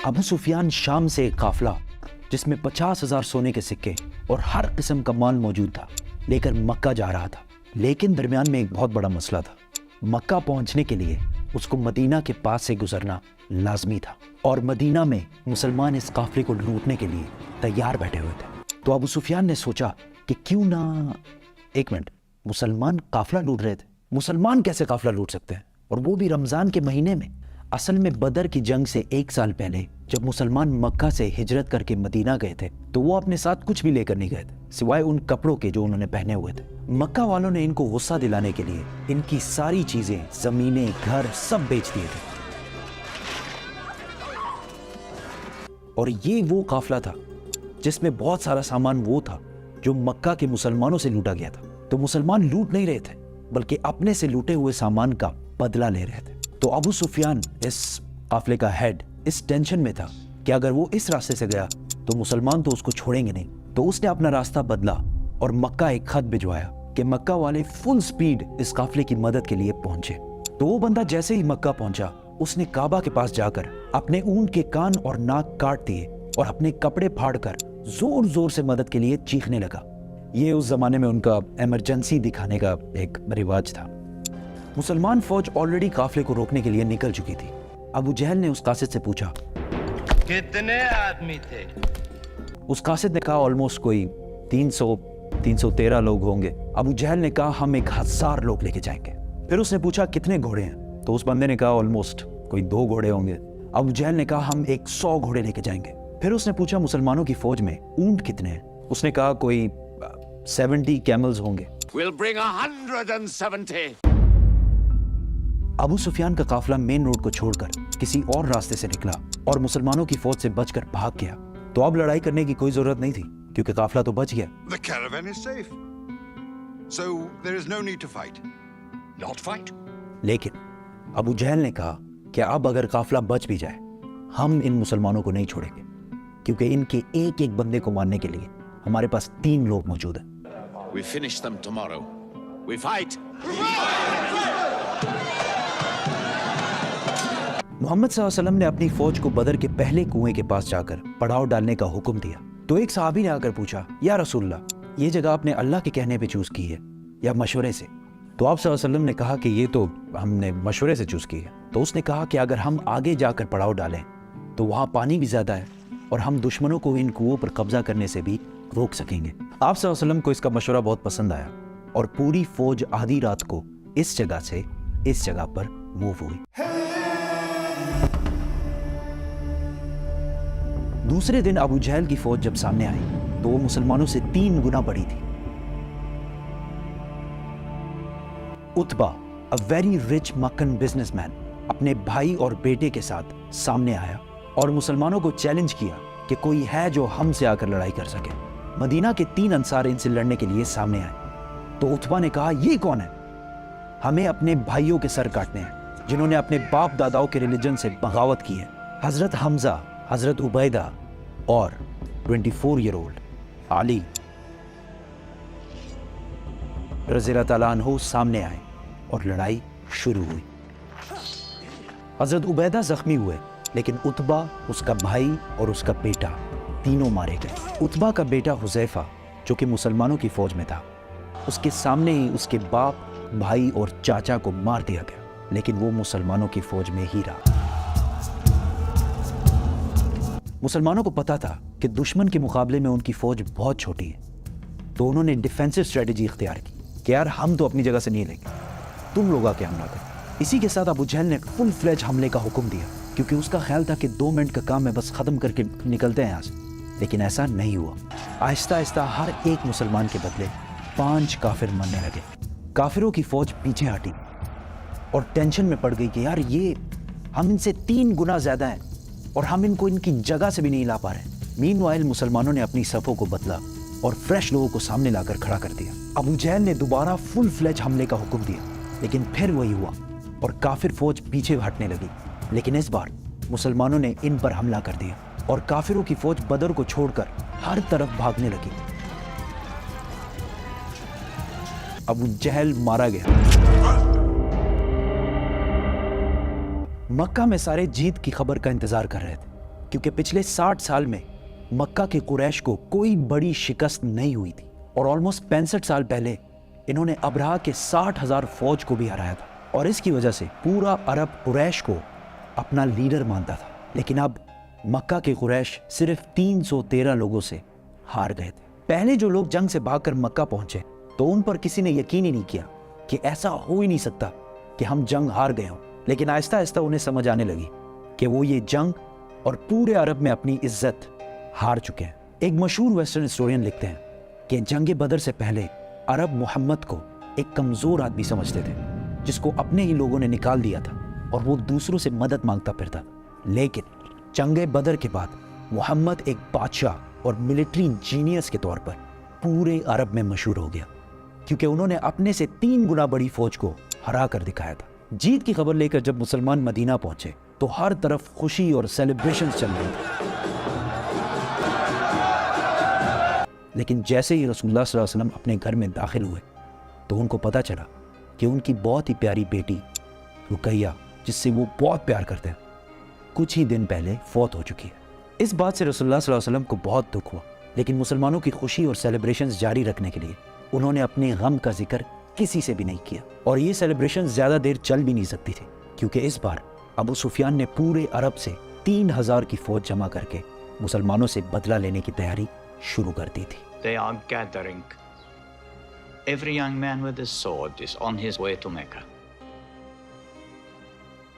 ابو سفیان شام سے ایک قافلہ جس میں 50,000 سونے کے سکے اور ہر قسم کا مال موجود تھا لے کر مکہ جا رہا تھا، لیکن درمیان میں ایک بہت بڑا مسئلہ تھا۔ مکہ پہنچنے کے لیے اس کو مدینہ کے پاس سے گزرنا لازمی تھا، اور مدینہ میں مسلمان اس قافلے کو لوٹنے کے لیے تیار بیٹھے ہوئے تھے۔ تو ابو سفیان نے سوچا کہ کیوں نہ ایک منٹ، مسلمان قافلہ لوٹ رہے تھے، مسلمان کیسے قافلہ لوٹ سکتے ہیں، اور وہ بھی رمضان کے مہینے میں؟ اصل میں بدر کی جنگ سے 1 سال پہلے جب مسلمان مکہ سے ہجرت کر کے مدینہ گئے تھے تو وہ اپنے ساتھ کچھ بھی لے کر نہیں گئے تھے سوائے ان کپڑوں کے جو انہوں نے پہنے ہوئے تھے۔ مکہ والوں نے ان کو غصہ دلانے کے لیے ان کی ساری چیزیں، زمینیں، گھر سب بیچ دیے تھے، اور یہ وہ قافلہ تھا جس میں بہت سارا سامان وہ تھا جو مکہ کے مسلمانوں سے لوٹا گیا تھا۔ تو مسلمان لوٹ نہیں رہے تھے بلکہ اپنے سے لوٹے ہوئے سامان کا بدلہ لے رہے تھے۔ تو ابو سفیان اس قافلے کا ہیڈ اس ٹینشن میں تھا کہ اگر وہ اس راستے سے گیا تو مسلمان تو اس کو چھوڑیں گے نہیں، تو اس نے اپنا راستہ بدلا اور مکہ ایک خط بھجوایا کہ مکہ والے فل سپیڈ اس قافلے کی مدد کے لیے پہنچے۔ تو وہ بندہ جیسے ہی مکہ پہنچا اس نے کعبہ کے پاس جا کر اپنے اونٹ کے کان اور ناک کاٹ دیے اور اپنے کپڑے پھاڑ کر زور زور سے مدد کے لیے چیخنے لگا۔ یہ اس زمانے میں ان کا ایمرجنسی دکھانے کا ایک رواج تھا۔ مسلمان فوج آلریڈی قافلے کو روکنے کے لیے نکل چکی تھی۔ ابو جہل نے اس قاصد سے پوچھا کتنے آدمی تھے؟ اس قاصد نے کہا آلموسٹ کوئی 313 لوگ ہوں گے۔ ابو جہل نے کہا ہم 1000 لوگ لے کے جائیں گے۔ پھر اس نے پوچھا کتنے گھوڑے ہیں؟ تو اس بندے نے کہا آلموسٹ کوئی 2 گھوڑے ہوں گے۔ ابو جہل نے کہا ہم 100 گھوڑے لے کے جائیں گے۔ پھر اس نے پوچھا مسلمانوں کی فوج میں اونٹ کتنے ہیں؟ اس نے کہا کوئی 70 کیملز ہوں گے۔ We'll bring 170. ابو سفیان کا قافلہ مین روڈ کو چھوڑ کر کسی اور راستے سے نکلا اور مسلمانوں کی فوج سے بچ کر بھاگ گیا۔ تو اب لڑائی کرنے کی کوئی ضرورت نہیں تھی کیونکہ قافلہ تو بچ گیا۔ The caravan is safe. So there is no need to fight. Not fight. لیکن ابو جہل نے کہا کہ اب اگر قافلہ بچ بھی جائے ہم ان مسلمانوں کو نہیں چھوڑیں گے، کیونکہ ان کے ایک ایک بندے کو مارنے کے لیے ہمارے پاس 3 لوگ موجود ہیں۔ We finish them tomorrow. We fight. محمد صلی اللہ علیہ وسلم نے اپنی فوج کو بدر کے پہلے کنویں کے پاس جا کر پڑاؤ ڈالنے کا حکم دیا۔ تو ایک صحابی نے آ کر پوچھا یا رسول اللہ، یہ جگہ آپ نے اللہ کے کہنے پہ چوز کی ہے یا مشورے سے؟ تو آپ صلی اللہ علیہ وسلم نے کہا کہ یہ تو ہم نے مشورے سے چوز کی ہے۔ تو اس نے کہا کہ اگر ہم آگے جا کر پڑاؤ ڈالیں تو وہاں پانی بھی زیادہ ہے اور ہم دشمنوں کو ان کنووں پر قبضہ کرنے سے بھی روک سکیں گے۔ آپ صلی اللہ علیہ وسلم کو اس کا مشورہ بہت پسند آیا اور پوری فوج آدھی رات کو اس جگہ سے اس جگہ پر موو ہوئی۔ دوسرے دن ابو جہل کی فوج جب سامنے آئی تو وہ مسلمانوں سے 3 گنا بڑی تھی۔ عتبہ a very rich Meccan businessman اپنے بھائی اور بیٹے کے ساتھ سامنے آیا اور مسلمانوں کو چیلنج کیا کہ کوئی ہے جو ہم سے آ کر لڑائی کر سکے۔ مدینہ کے 3 انصار ان سے لڑنے کے لیے سامنے آئے۔ تو عتبہ نے کہا یہ کون ہے؟ ہمیں اپنے بھائیوں کے سر کاٹنے ہیں جنہوں نے اپنے باپ داداؤں کے ریلیجن سے بغاوت کی ہے۔ حضرت حمزہ، حضرت عبیدہ اور 24 ایئر اولڈ علی رضی اللہ تعالیٰ عنہ سامنے آئے اور لڑائی شروع ہوئی۔ حضرت عبیدہ زخمی ہوئے لیکن عتبہ، اس کا بھائی اور اس کا بیٹا تینوں مارے گئے۔ عتبہ کا بیٹا حذیفہ جو کہ مسلمانوں کی فوج میں تھا، اس کے سامنے ہی اس کے باپ، بھائی اور چاچا کو مار دیا گیا، لیکن وہ مسلمانوں کی فوج میں ہی رہا۔ مسلمانوں کو پتا تھا کہ دشمن کے مقابلے میں ان کی فوج بہت چھوٹی ہے، تو انہوں نے ڈیفینسو اسٹریٹجی اختیار کی کہ یار ہم تو اپنی جگہ سے نہیں لیں گے، تم لوگ آ کے حملہ کرو۔ اسی کے ساتھ ابو جہل نے فل فلیج حملے کا حکم دیا کیونکہ اس کا خیال تھا کہ 2 منٹ کا کام ہے، بس ختم کر کے نکلتے ہیں یہاں سے، لیکن ایسا نہیں ہوا۔ آہستہ آہستہ ہر ایک مسلمان کے بدلے 5 کافر مرنے لگے۔ کافروں کی فوج پیچھے ہٹی اور ٹینشن میں پڑ گئی کہ یار یہ ہم ان سے 3 گنا زیادہ ہیں اور ہم ان کو ان کی جگہ سے بھی نہیں لا پا رہے۔ مین وائل مسلمانوں نے اپنی صفوں کو بدلا اور فریش لوگوں کو سامنے لا کر کھڑا کر دیا۔ ابو جہل نے دوبارہ فل فلیج حملے کا حکم دیا لیکن پھر وہی ہوا اور کافر فوج پیچھے ہٹنے لگی، لیکن اس بار مسلمانوں نے ان پر حملہ کر دیا اور کافروں کی فوج بدر کو چھوڑ کر ہر طرف بھاگنے لگی۔ ابو جہل مارا گیا۔ مکہ میں سارے جیت کی خبر کا انتظار کر رہے تھے کیونکہ پچھلے 60 سال میں مکہ کے قریش کو کوئی بڑی شکست نہیں ہوئی تھی اور آلموسٹ 65 سال پہلے انہوں نے ابرہہ کے 60,000 فوج کو بھی ہرایا تھا اور اس کی وجہ سے پورا عرب قریش کو اپنا لیڈر مانتا تھا. لیکن اب مکہ کے قریش صرف 313 لوگوں سے ہار گئے تھے. پہلے جو لوگ جنگ سے بھاگ کر مکہ پہنچے تو ان پر کسی نے یقین ہی نہیں کیا کہ ایسا ہو ہی نہیں سکتا کہ ہم جنگ ہار گئے ہوں. لیکن آہستہ آہستہ انہیں سمجھ آنے لگی کہ وہ یہ جنگ اور پورے عرب میں اپنی عزت ہار چکے ہیں. ایک مشہور ویسٹرن ہسٹورین لکھتے ہیں کہ جنگ بدر سے پہلے عرب محمد کو ایک کمزور آدمی سمجھتے تھے جس کو اپنے ہی لوگوں نے نکال دیا تھا اور وہ دوسروں سے مدد مانگتا پھرتا تھا. لیکن جنگ بدر کے بعد محمد ایک بادشاہ اور ملٹری جینیس کے طور پر پورے عرب میں مشہور ہو گیا کیونکہ انہوں نے اپنے سے 3 گنا بڑی فوج کو ہرا کر دکھایا تھا. جیت کی خبر لے کر جب مسلمان مدینہ پہنچے تو ہر طرف خوشی اور سیلیبریشن چل رہی تھی. لیکن جیسے ہی رسول اللہ صلی اللہ علیہ وسلم اپنے گھر میں داخل ہوئے تو ان کو پتہ چلا کہ ان کی بہت ہی پیاری بیٹی رقیہ جس سے وہ بہت پیار کرتے ہیں کچھ ہی دن پہلے فوت ہو چکی ہے. اس بات سے رسول اللہ صلی اللہ علیہ وسلم کو بہت دکھ ہوا لیکن مسلمانوں کی خوشی اور سیلیبریشنز جاری رکھنے کے لیے انہوں نے اپنے غم کا ذکر کسی سے بھی نہیں کیا. اور یہ سیلیبریشن زیادہ دیر چل بھی نہیں سکتی تھی کیونکہ اس بار ابو سفیان نے پورے عرب سے 3000 کی فوج جمع کر کے مسلمانوں سے بدلہ لینے کی تیاری شروع کر دی تھی. They are gathering. Every young man with a sword is on his way to Mecca.